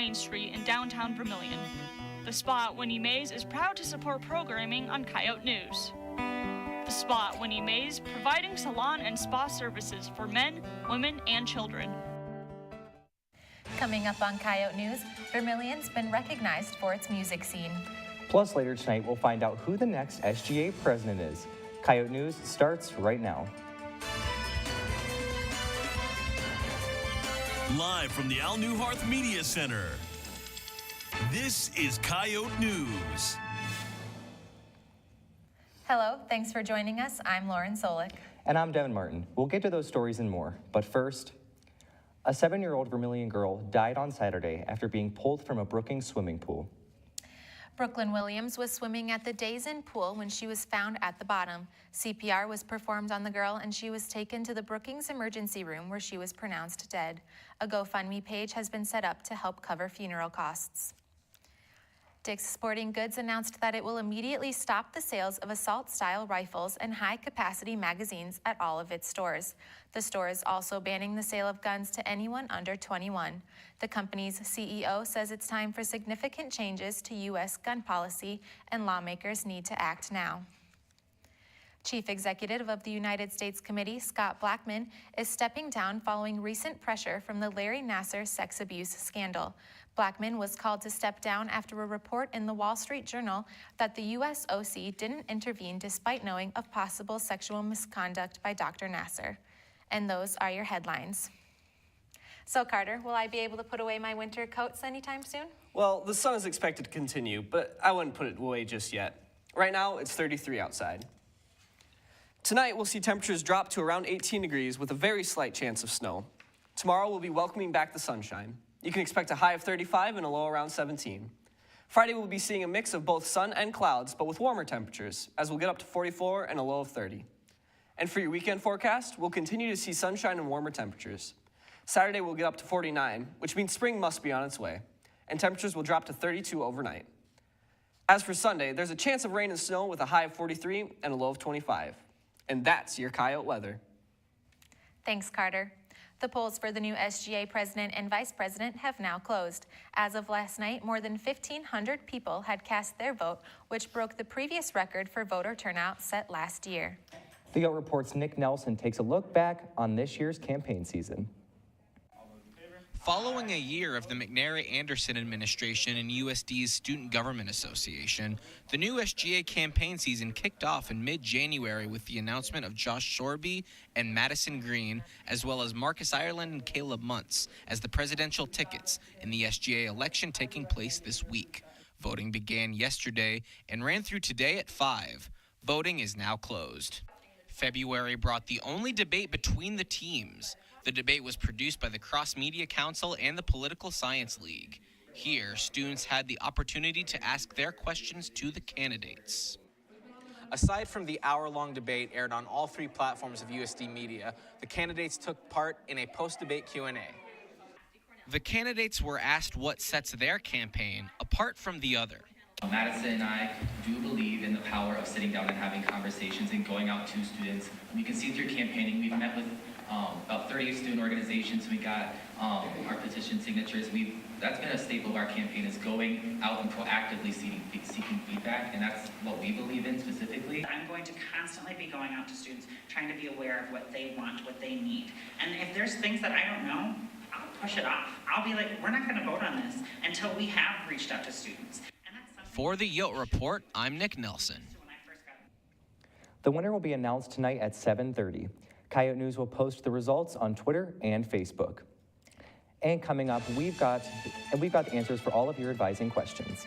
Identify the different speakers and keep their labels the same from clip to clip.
Speaker 1: Main Street in downtown Vermilion. The Spot, Winnie Mays, is proud to support programming on Coyote News. The Spot, Winnie Mays, providing salon and spa services for men, women, and children.
Speaker 2: Coming up on Coyote News, Vermilion's been recognized for its music scene.
Speaker 3: Plus, later tonight, we'll find out who the next SGA president is. Coyote News starts right now.
Speaker 4: Live from the Al Newharth Media Center, this is Coyote News.
Speaker 2: Hello, thanks for joining us. I'm Lauren Solik.
Speaker 3: And I'm Devin Martin. We'll get to those stories and more. But first, a 7-year-old Vermilion girl died on Saturday after being pulled from a Brookings swimming pool.
Speaker 2: Brooklyn Williams was swimming at the Days Inn pool when she was found at the bottom. CPR was performed on the girl and she was taken to the Brookings emergency room where she was pronounced dead. A GoFundMe page has been set up to help cover funeral costs. Dick's Sporting Goods announced that it will immediately stop the sales of assault-style rifles and high-capacity magazines at all of its stores. The store is also banning the sale of guns to anyone under 21. The company's CEO says it's time for significant changes to U.S. gun policy, and lawmakers need to act now. Chief Executive of the United States Committee, Scott Blackmun, is stepping down following recent pressure from the Larry Nassar sex abuse scandal. Blackmun was called to step down after a report in the Wall Street Journal that the U.S. OC didn't intervene despite knowing of possible sexual misconduct by Dr. Nassar. And those are your headlines. So Carter, will I be able to put away my winter coats anytime soon?
Speaker 5: Well, the sun is expected to continue, but I wouldn't put it away just yet. Right now, it's 33 outside. Tonight, we'll see temperatures drop to around 18 degrees with a very slight chance of snow. Tomorrow, we'll be welcoming back the sunshine. You can expect a high of 35 and a low around 17. Friday, we'll be seeing a mix of both sun and clouds, but with warmer temperatures, as we'll get up to 44 and a low of 30. And for your weekend forecast, we'll continue to see sunshine and warmer temperatures. Saturday, we'll get up to 49, which means spring must be on its way, and temperatures will drop to 32 overnight. As for Sunday, there's a chance of rain and snow with a high of 43 and a low of 25. And that's your Coyote weather.
Speaker 2: Thanks, Carter. The polls for the new SGA president and vice president have now closed. As of last night, more than 1,500 people had cast their vote, which broke the previous record for voter turnout set last year.
Speaker 3: The Yote Report's Nick Nelson takes a look back on this year's campaign season.
Speaker 6: Following a year of the McNary-Anderson administration and USD's Student Government Association, the new SGA campaign season kicked off in mid-January with the announcement of Josh Shorby and Madison Green, as well as Marcus Ireland and Caleb Muntz, as the presidential tickets in the SGA election taking place this week. Voting began yesterday and ran through today at 5. Voting is now closed. February brought the only debate between the teams. The debate was produced by the Cross Media Council and the Political Science League. Here, students had the opportunity to ask their questions to the candidates.
Speaker 7: Aside from the hour-long debate aired on all 3 platforms of USD Media, the candidates took part in a post-debate Q&A.
Speaker 6: The candidates were asked what sets their campaign apart from the other.
Speaker 8: Madison and I do believe in the power of sitting down and having conversations and going out to students. You can see through campaigning, we've met with about 30 student organizations. We got our petition signatures. That's been a staple of our campaign, is going out and proactively seeking feedback, and that's what we believe in specifically.
Speaker 9: I'm going to constantly be going out to students, trying to be aware of what they want, what they need. And if there's things that I don't know, I'll push it off. I'll be like, we're not going to vote on this until we have reached out to students.
Speaker 6: For the Yote Report, I'm Nick Nelson.
Speaker 3: The winner will be announced tonight at 7:30. Coyote News will post the results on Twitter and Facebook. And coming up, we've got the answers for all of your advising questions.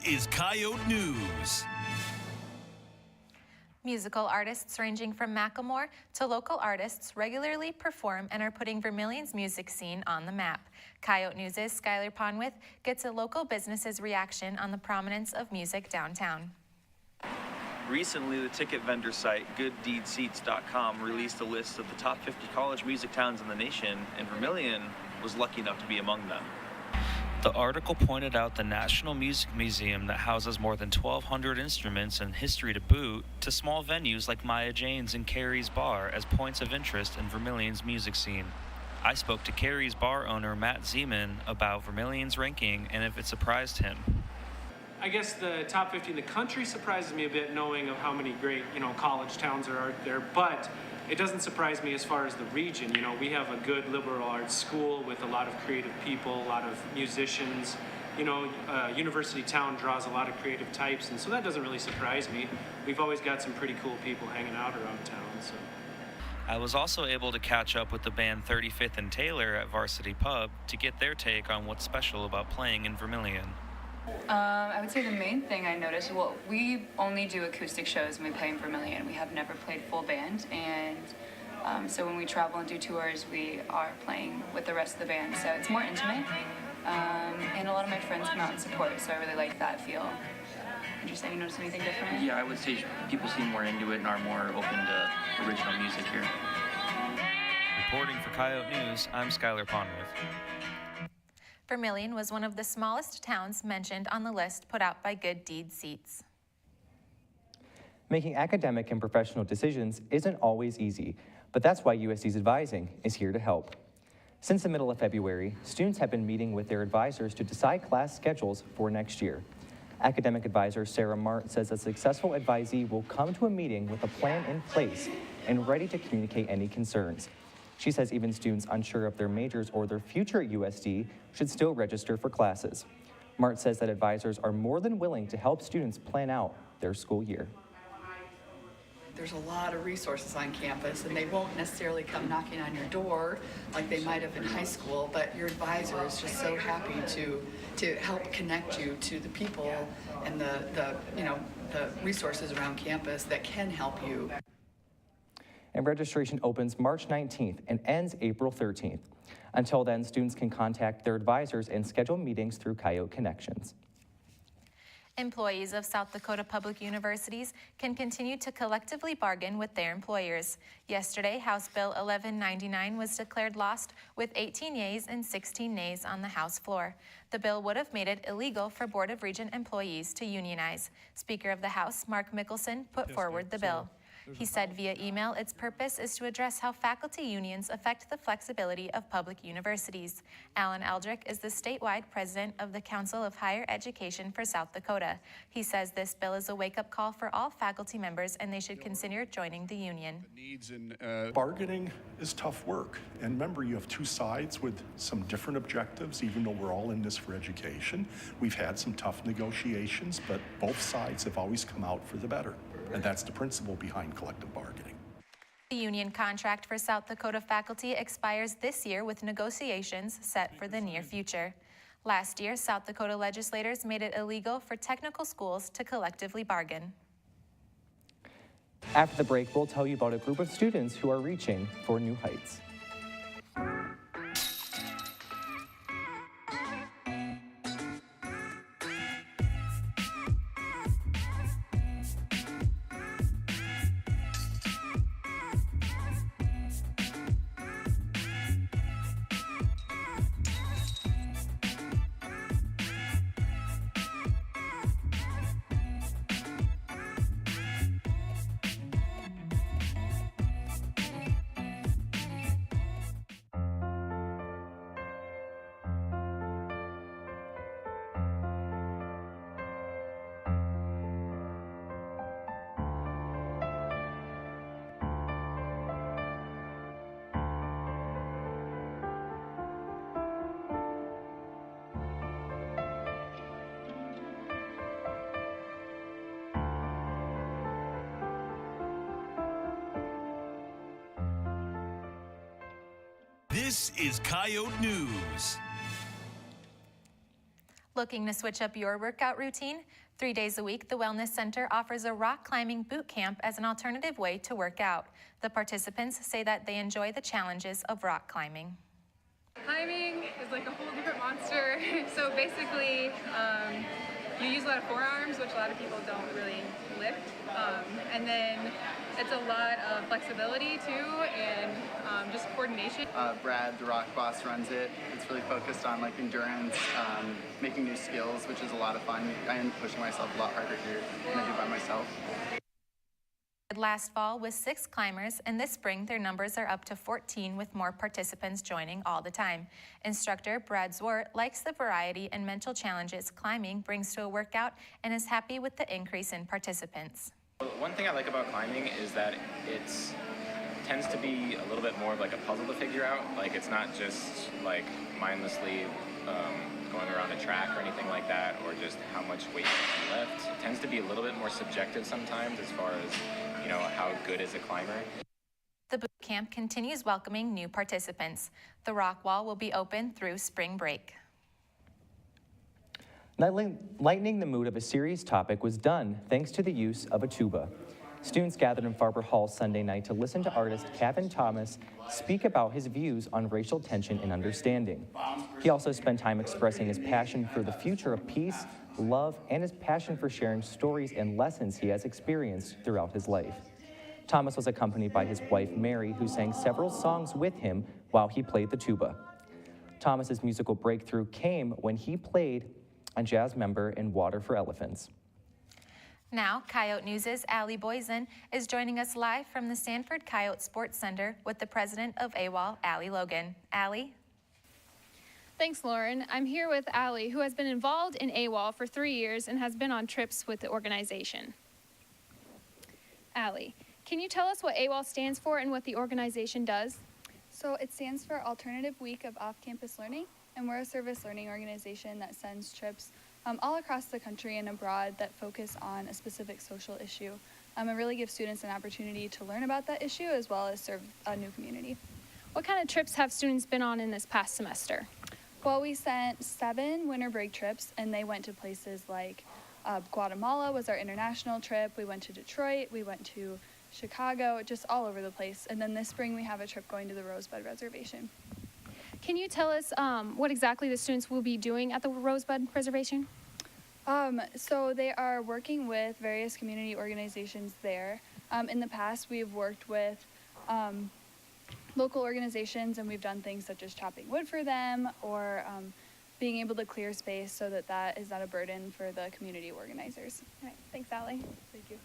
Speaker 4: is Coyote News.
Speaker 2: Musical artists ranging from Macklemore to local artists regularly perform and are putting Vermilion's music scene on the map. Coyote News' Skylar Ponwith gets a local business's reaction on the prominence of music downtown.
Speaker 10: Recently, the ticket vendor site GoodDeedSeats.com released a list of the top 50 college music towns in the nation, and Vermilion was lucky enough to be among them. The article pointed out the National Music Museum that houses more than 1,200 instruments and history to boot, to small venues like Maya Jane's and Carrie's Bar as points of interest in Vermilion's music scene. I spoke to Carrie's Bar owner Matt Zeman about Vermilion's ranking and if it surprised him.
Speaker 11: I guess the top 50 in the country surprises me a bit, knowing of how many great, college towns are out there, but it doesn't surprise me as far as the region. We have a good liberal arts school with a lot of creative people, a lot of musicians. University town draws a lot of creative types, and so that doesn't really surprise me. We've always got some pretty cool people hanging out around town, so.
Speaker 10: I was also able to catch up with the band 35th and Taylor at Varsity Pub to get their take on what's special about playing in Vermilion.
Speaker 12: I would say the main thing I noticed, we only do acoustic shows when we play in Vermilion. We have never played full band, and so when we travel and do tours, we are playing with the rest of the band, so it's more intimate, and a lot of my friends come out and support, so I really like that feel. Interesting. You notice anything different?
Speaker 10: Yeah, I would say people seem more into it and are more open to original music here. Reporting for Coyote News, I'm Skylar Ponwith.
Speaker 2: Vermilion was one of the smallest towns mentioned on the list put out by Good Deed Seats.
Speaker 3: Making academic and professional decisions isn't always easy, but that's why USD's Advising is here to help. Since the middle of February, students have been meeting with their advisors to decide class schedules for next year. Academic advisor Sarah Mart says a successful advisee will come to a meeting with a plan in place and ready to communicate any concerns. She says even students unsure of their majors or their future at USD should still register for classes. Mart says that advisors are more than willing to help students plan out their school year.
Speaker 13: There's a lot of resources on campus, and they won't necessarily come knocking on your door like they might have in high school, but your advisor is just so happy to help connect you to the people and the resources around campus that can help you.
Speaker 3: And registration opens March 19th and ends April 13th. Until then, students can contact their advisors and schedule meetings through Coyote Connections.
Speaker 2: Employees of South Dakota Public Universities can continue to collectively bargain with their employers. Yesterday, House Bill 1199 was declared lost with 18 yeas and 16 nays on the House floor. The bill would have made it illegal for Board of Regent employees to unionize. Speaker of the House, Mark Mickelson, put forward the bill. He said via email its purpose is to address how faculty unions affect the flexibility of public universities. Alan Eldrick is the statewide president of the Council of Higher Education for South Dakota. He says this bill is a wake-up call for all faculty members and they should consider joining the union.
Speaker 14: Bargaining is tough work. And remember, you have two sides with some different objectives, even though we're all in this for education. We've had some tough negotiations, but both sides have always come out for the better. And that's the principle behind collective bargaining.
Speaker 2: The union contract for South Dakota faculty expires this year with negotiations set for the near future. Last year, South Dakota legislators made it illegal for technical schools to collectively bargain.
Speaker 3: After the break, we'll tell you about a group of students who are reaching for new heights.
Speaker 4: This is Coyote News.
Speaker 2: Looking to switch up your workout routine? 3 days a week, the Wellness Center offers a rock climbing boot camp as an alternative way to work out. The participants say that they enjoy the challenges of rock climbing.
Speaker 15: Climbing is like a whole different monster. So basically, you use a lot of forearms, which a lot of people don't really lift. And then it's a lot of flexibility too, and just coordination.
Speaker 16: Brad, the rock boss, runs it. It's really focused on like endurance, making new skills, which is a lot of fun. I am pushing myself a lot harder here than I do by myself.
Speaker 2: Last fall with 6 climbers, and this spring their numbers are up to 14 with more participants joining all the time. Instructor Brad Zwart likes the variety and mental challenges climbing brings to a workout and is happy with the increase in participants.
Speaker 17: One thing I like about climbing is that it tends to be a little bit more of like a puzzle to figure out. Like it's not just like mindlessly going around a track or anything like that, or just how much weight you can lift. It tends to be a little bit more subjective sometimes as far as, you know, how good is a climber.
Speaker 2: The boot camp continues welcoming new participants. The rock wall will be open through spring break.
Speaker 3: Lightening the mood of a serious topic was done thanks to the use of a tuba. Students gathered in Farber Hall Sunday night to listen to artist Kevin Thomas speak about his views on racial tension and understanding. He also spent time expressing his passion for the future of peace, love, and his passion for sharing stories and lessons he has experienced throughout his life. Thomas was accompanied by his wife, Mary, who sang several songs with him while he played the tuba. Thomas's musical breakthrough came when he played a jazz member in Water for Elephants.
Speaker 2: Now, Coyote News' Allie Boysen is joining us live from the Sanford Coyote Sports Center with the president of AWOL, Allie Logan. Allie?
Speaker 18: Thanks, Lauren. I'm here with Allie, who has been involved in AWOL for 3 years and has been on trips with the organization. Allie, can you tell us what AWOL stands for and what the organization does?
Speaker 19: So it stands for Alternative Week of Off-Campus Learning, and we're a service learning organization that sends trips all across the country and abroad that focus on a specific social issue and really give students an opportunity to learn about that issue as well as serve a new community.
Speaker 18: What kind of trips have students been on in this past semester?
Speaker 19: Well, we sent 7 winter break trips, and they went to places like Guatemala was our international trip. We went to Detroit, we went to Chicago, just all over the place. And then this spring we have a trip going to the Rosebud Reservation.
Speaker 18: Can you tell us what exactly the students will be doing at the Rosebud Reservation?
Speaker 19: So they are working with various community organizations there. In the past, we've worked with local organizations, and we've done things such as chopping wood for them or being able to clear space so that that is not a burden for the community organizers.
Speaker 18: All right, thanks, Allie.
Speaker 19: Thank you.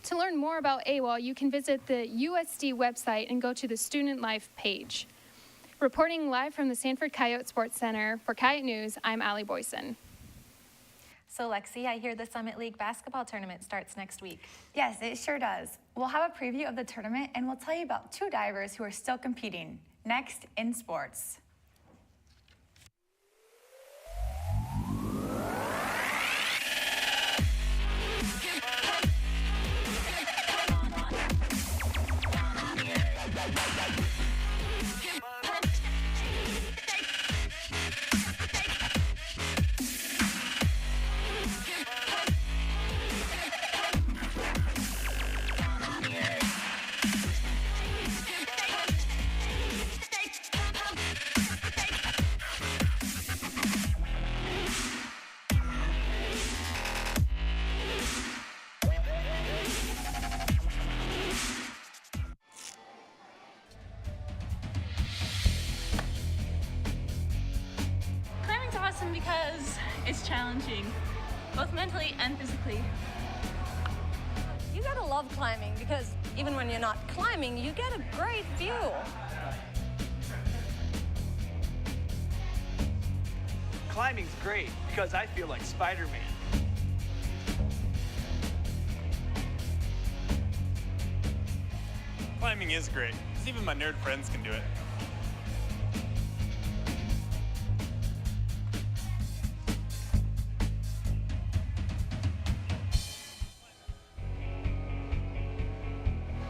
Speaker 18: To learn more about AWOL, you can visit the USD website and go to the Student Life page. Reporting live from the Sanford Coyote Sports Center for Coyote News, I'm Allie Boysen.
Speaker 2: So Lexi, I hear the Summit League basketball tournament starts next week.
Speaker 20: Yes, it sure does. We'll have a preview of the tournament and we'll tell you about 2 divers who are still competing. Next in sports.
Speaker 21: Awesome because it's challenging, both mentally and physically.
Speaker 22: You gotta love climbing because even when you're not climbing, you get a great view.
Speaker 23: Climbing's great because I feel like Spider-Man.
Speaker 24: Climbing is great, because even my nerd friends can do it.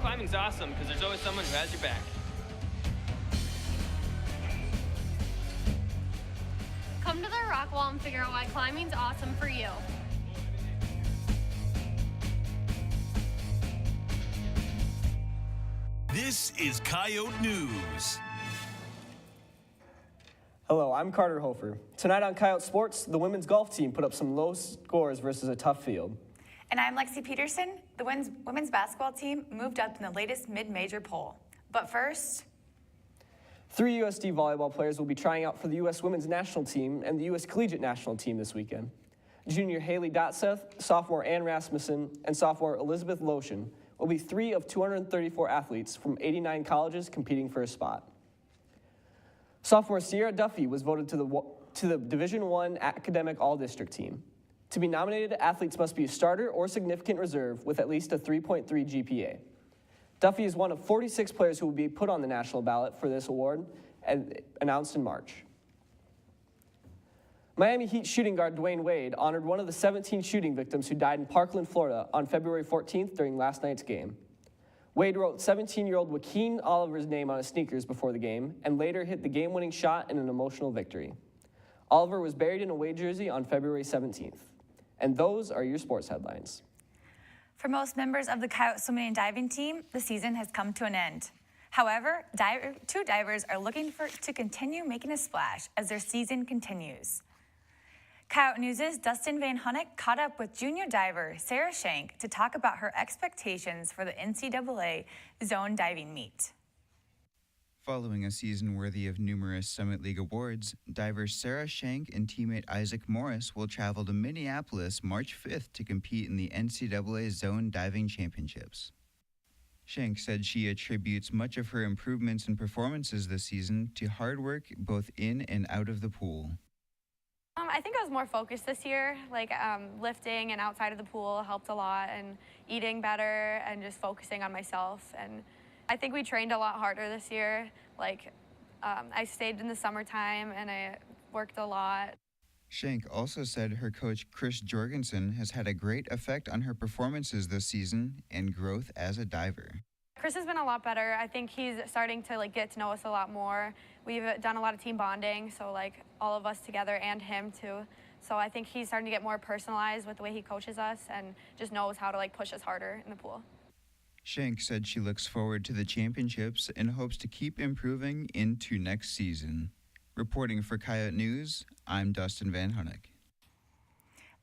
Speaker 23: Climbing's awesome because there's always someone who has your back.
Speaker 22: Come to the rock
Speaker 18: wall and figure out why climbing's awesome for you.
Speaker 4: This is Coyote News.
Speaker 1: Hello, I'm Carter Hofer. Tonight on Coyote Sports, the women's golf team put up some low scores versus a tough field.
Speaker 20: And I'm Lexi Peterson. The women's basketball team moved up in the latest mid-major poll. But first,
Speaker 1: 3 USD volleyball players will be trying out for the U.S. women's national team and the U.S. collegiate national team this weekend. Junior Haley Dotseth, sophomore Ann Rasmussen, and sophomore Elizabeth Lotion will be 3 of 234 athletes from 89 colleges competing for a spot. Sophomore Sierra Duffy was voted to the Division I Academic All-District team. To be nominated, athletes must be a starter or significant reserve with at least a 3.3 GPA. Duffy is one of 46 players who will be put on the national ballot for this award, announced in March. Miami Heat shooting guard Dwayne Wade honored one of the 17 shooting victims who died in Parkland, Florida on February 14th during last night's game. Wade wrote 17-year-old Joaquin Oliver's name on his sneakers before the game and later hit the game-winning shot in an emotional victory. Oliver was buried in a Wade jersey on February 17th. And those are your sports headlines.
Speaker 20: for most members of the Coyote swimming and diving team, the season has come to an end. However, 2 divers are looking to continue making a splash as their season continues. Coyote News' Dustin Van Hunnick caught up with junior diver Sarah Shank to talk about her expectations for the NCAA Zone Diving Meet.
Speaker 5: Following a season worthy of numerous Summit League awards, diver Sarah Shank and teammate Isaac Morris will travel to Minneapolis March 5th to compete in the NCAA Zone Diving Championships. Shank said she attributes much of her improvements and performances this season to hard work both in and out of the pool.
Speaker 7: I think I was more focused this year, lifting and outside of the pool helped a lot, and eating better and just focusing on myself. And I think we trained a lot harder this year. I stayed in the summertime and I worked a lot.
Speaker 5: Shank also said her coach Chris Jorgensen has had a great effect on her performances this season and growth as a diver.
Speaker 7: Chris has been a lot better. I think he's starting to get to know us a lot more. We've done a lot of team bonding, so all of us together and him too. So I think he's starting to get more personalized with the way he coaches us and just knows how to push us harder in the pool.
Speaker 5: Shank said she looks forward to the championships and hopes to keep improving into next season. Reporting for Coyote News, I'm Dustin Van Hunnick.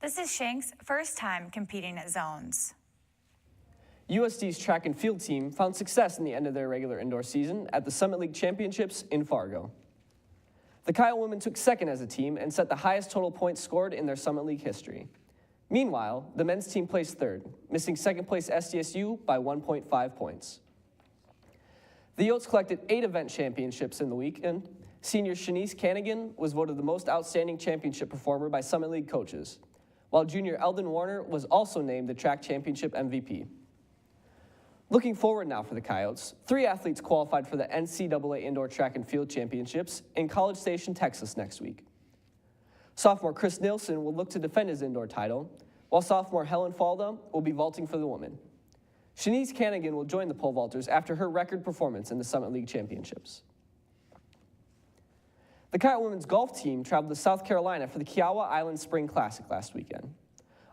Speaker 20: This is Shank's first time competing at zones.
Speaker 1: USD's track and field team found success in the end of their regular indoor season at the Summit League Championships in Fargo. The Coyote women took second as a team and set the highest total points scored in their Summit League history. Meanwhile, the men's team placed third, missing second place SDSU by 1.5 points. The Yotes collected 8 event championships in the weekend. Senior Shanice Canigan was voted the most outstanding championship performer by Summit League coaches, while junior Eldon Warner was also named the track championship MVP. Looking forward now for the Coyotes, 3 athletes qualified for the NCAA Indoor Track and Field Championships in College Station, Texas next week. Sophomore Chris Nilsson will look to defend his indoor title, while sophomore Helen Falda will be vaulting for the women. Shanice Canigan will join the pole vaulters after her record performance in the Summit League Championships. The Coyote women's golf team traveled to South Carolina for the Kiowa Island Spring Classic last weekend.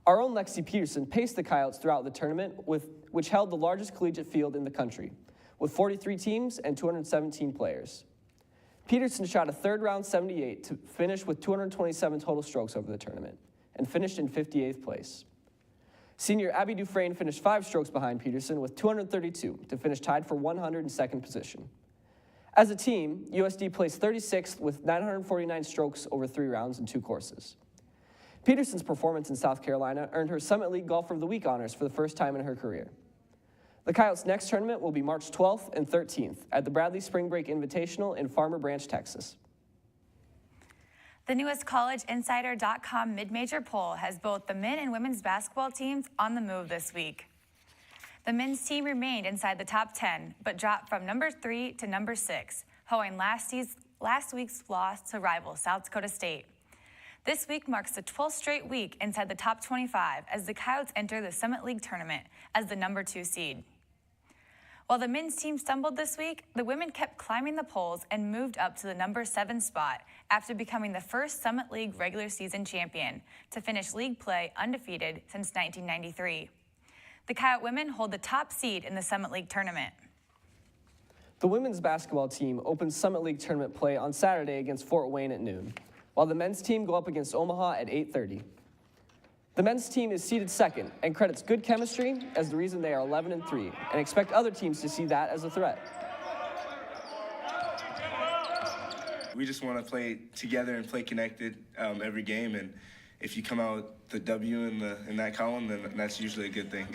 Speaker 1: Our own Lexi Peterson paced the Coyotes throughout the tournament, which held the largest collegiate field in the country, with 43 teams and 217 players. Peterson shot a third-round 78 to finish with 227 total strokes over the tournament, and finished in 58th place. Senior Abby Dufresne finished 5 strokes behind Peterson with 232 to finish tied for 102nd position. As a team, USD placed 36th with 949 strokes over 3 rounds and 2 courses. Peterson's performance in South Carolina earned her Summit League Golfer of the Week honors for the first time in her career. The Coyotes' next tournament will be March 12th and 13th at the Bradley Spring Break Invitational in Farmer Branch, Texas.
Speaker 20: The newest CollegeInsider.com mid-major poll has both the men and women's basketball teams on the move this week. The men's team remained inside the top 10, but dropped from number 3 to number 6, owing last week's loss to rival South Dakota State. This week marks the 12th straight week inside the top 25 as the Coyotes enter the Summit League tournament as the number 2 seed. While the men's team stumbled this week, the women kept climbing the polls and moved up to the number 7 spot after becoming the first Summit League regular season champion to finish league play undefeated since 1993. The Coyote women hold the top seed in the Summit League tournament.
Speaker 1: The women's basketball team opens Summit League tournament play on Saturday against Fort Wayne at noon, while the men's team go up against Omaha at 8:30. The men's team is seeded second and credits good chemistry as the reason they are 11-3 and expect other teams to see that as a threat.
Speaker 6: We just want to play together and play connected every game, and if you come out the W in that column, then that's usually a good thing.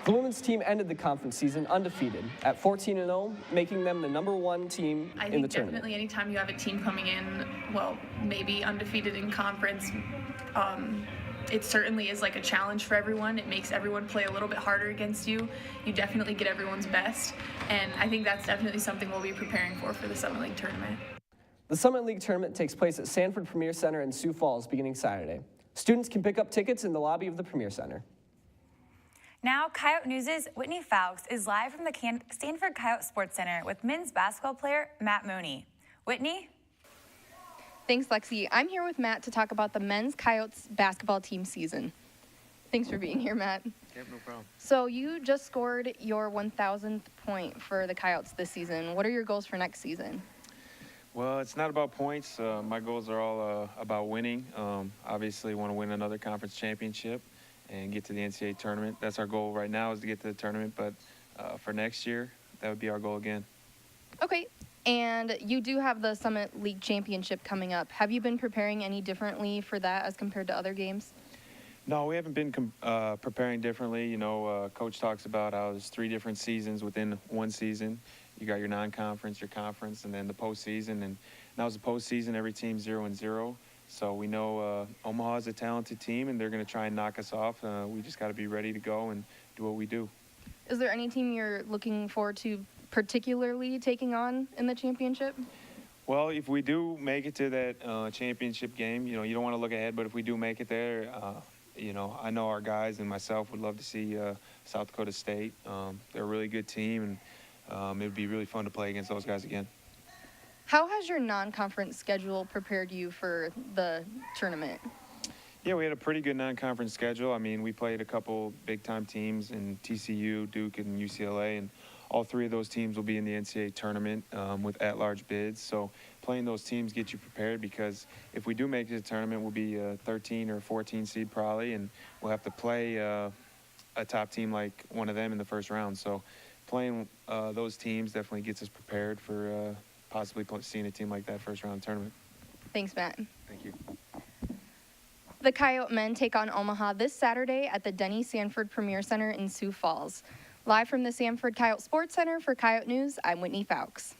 Speaker 1: The women's team ended the conference season undefeated at 14-0, making them the #1 team
Speaker 8: I
Speaker 1: in
Speaker 8: think
Speaker 1: the tournament.
Speaker 8: definitely anytime you have a team coming in, well, maybe undefeated in conference, it certainly is like a challenge for everyone. It makes everyone play a little bit harder against you. You definitely get everyone's best, and I think that's definitely something we'll be preparing for the Summit League tournament.
Speaker 1: The Summit League tournament takes place at Sanford Premier Center in Sioux Falls beginning Saturday. Students can pick up tickets in the lobby of the Premier Center.
Speaker 20: Now, Coyote News' Whitney Fowkes is live from the Stanford Coyote Sports Center with men's basketball player Matt Mooney. Whitney?
Speaker 9: Thanks, Lexi. I'm here with Matt to talk about the men's Coyotes basketball team season. Thanks for being here, Matt.
Speaker 11: Yep, no problem.
Speaker 9: So you just scored your 1,000th point for the Coyotes this season. What are your goals for next season?
Speaker 11: Well, it's not about points. My goals are all about winning. Obviously, want to win another conference championship and get to the NCAA tournament. That's our goal right now, is to get to the tournament, but for next year, that would be our goal again.
Speaker 9: Okay, and you do have the Summit League Championship coming up. Have you been preparing any differently for that as compared to other games?
Speaker 11: No, we haven't been preparing differently. You know, Coach talks about how there's 3 different seasons within one season. You got your non-conference, your conference, and then the postseason. And now it's the postseason, every team's 0-0. So we know Omaha is a talented team, and they're going to try and knock us off. We just got to be ready to go and do what we do.
Speaker 9: Is there any team you're looking forward to particularly taking on in the championship?
Speaker 11: Well, if we do make it to that championship game, you know, you don't want to look ahead, but if we do make it there, you know, I know our guys and myself would love to see South Dakota State. They're a really good team, and it would be really fun to play against those guys again.
Speaker 9: How has your non-conference schedule prepared you for the tournament?
Speaker 11: Yeah, we had a pretty good non-conference schedule. I mean, we played a couple big-time teams in TCU, Duke, and UCLA, and all 3 of those teams will be in the NCAA tournament with at-large bids. So playing those teams gets you prepared, because if we do make it to the tournament, we'll be a 13 or 14 seed probably, and we'll have to play a top team like one of them in the first round. So playing those teams definitely gets us prepared for possibly seeing a team like that first round tournament.
Speaker 9: Thanks, Matt.
Speaker 11: Thank you.
Speaker 9: The Coyote men take on Omaha this Saturday at the Denny Sanford Premier Center in Sioux Falls. Live from the Sanford Coyote Sports Center for Coyote News, I'm Whitney Fowkes.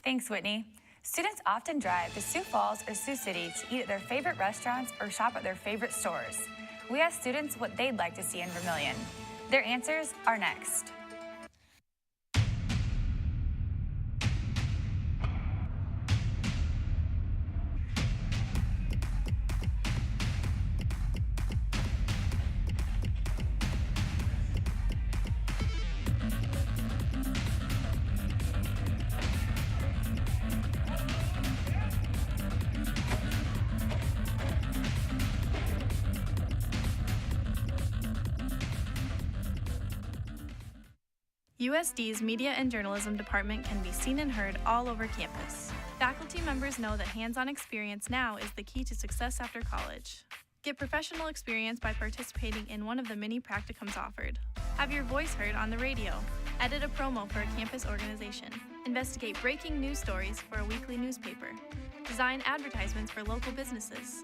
Speaker 20: Thanks, Whitney. Students often drive to Sioux Falls or Sioux City to eat at their favorite restaurants or shop at their favorite stores. We asked students what they'd like to see in Vermilion. Their answers are next.
Speaker 25: USD's Media and Journalism Department can be seen and heard all over campus. Faculty members know that hands-on experience now is the key to success after college. Get professional experience by participating in one of the many practicums offered. Have your voice heard on the radio. Edit a promo for a campus organization. Investigate breaking news stories for a weekly newspaper. Design advertisements for local businesses.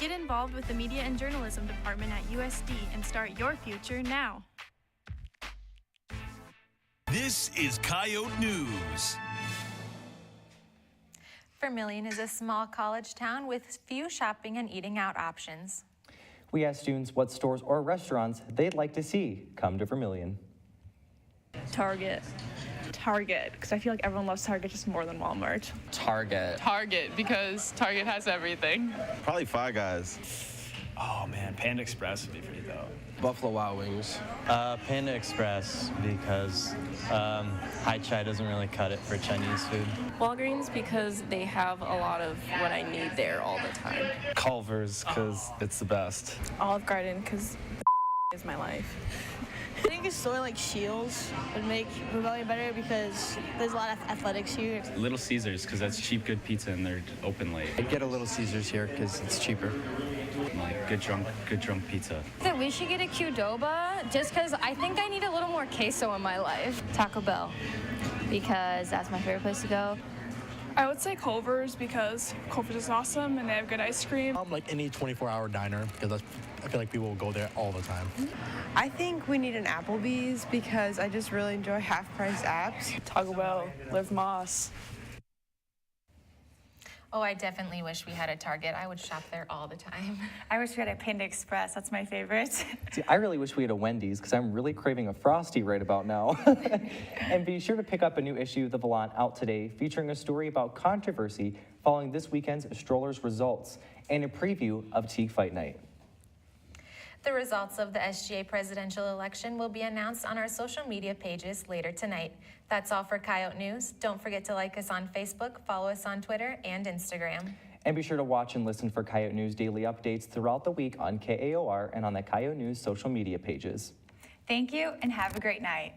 Speaker 25: Get involved with the Media and Journalism Department at USD and start your future now.
Speaker 4: This is Coyote News.
Speaker 2: Vermilion is a small college town with few shopping and eating out options.
Speaker 3: We asked students what stores or restaurants they'd like to see come to Vermilion.
Speaker 26: Target, because I feel like everyone loves Target just more than Walmart.
Speaker 27: Target, because Target has everything.
Speaker 28: Probably Five Guys.
Speaker 10: Oh man, Panda Express would be pretty dope.
Speaker 12: Buffalo Wild Wings.
Speaker 13: Panda Express because Hai Chai doesn't really cut it for Chinese food.
Speaker 14: Walgreens because they have a lot of what I need there all the time.
Speaker 10: Culver's because it's the best.
Speaker 26: Olive Garden because is my life.
Speaker 15: I think a store like Shields would make Rebellion better because there's a lot of athletics here.
Speaker 16: Little Caesars because that's cheap, good pizza and they're open late.
Speaker 12: I'd get a Little Caesars here because it's cheaper.
Speaker 16: Like good drunk pizza.
Speaker 27: That we should get a Qdoba just because I think I need a little more queso in my life.
Speaker 28: Taco Bell because that's my favorite place to go.
Speaker 26: I would say Culver's because Culver's is awesome and they have good ice cream.
Speaker 12: Like any 24-hour diner because I feel like people will go there all the time.
Speaker 29: I think we need an Applebee's because I just really enjoy half-price apps.
Speaker 26: Taco Bell, Liv Moss.
Speaker 2: Oh, I definitely wish we had a Target. I would shop there all the time.
Speaker 20: I wish we had a Panda Express. That's my favorite.
Speaker 3: See, I really wish we had a Wendy's because I'm really craving a Frosty right about now. And be sure to pick up a new issue of The Volant out today featuring a story about controversy following this weekend's strollers results and a preview of Teague Fight Night.
Speaker 2: The results of the SGA presidential election will be announced on our social media pages later tonight. That's all for Coyote News. Don't forget to like us on Facebook, follow us on Twitter and Instagram.
Speaker 3: And be sure to watch and listen for Coyote News daily updates throughout the week on KAOR and on the Coyote News social media pages.
Speaker 20: Thank you and have a great night.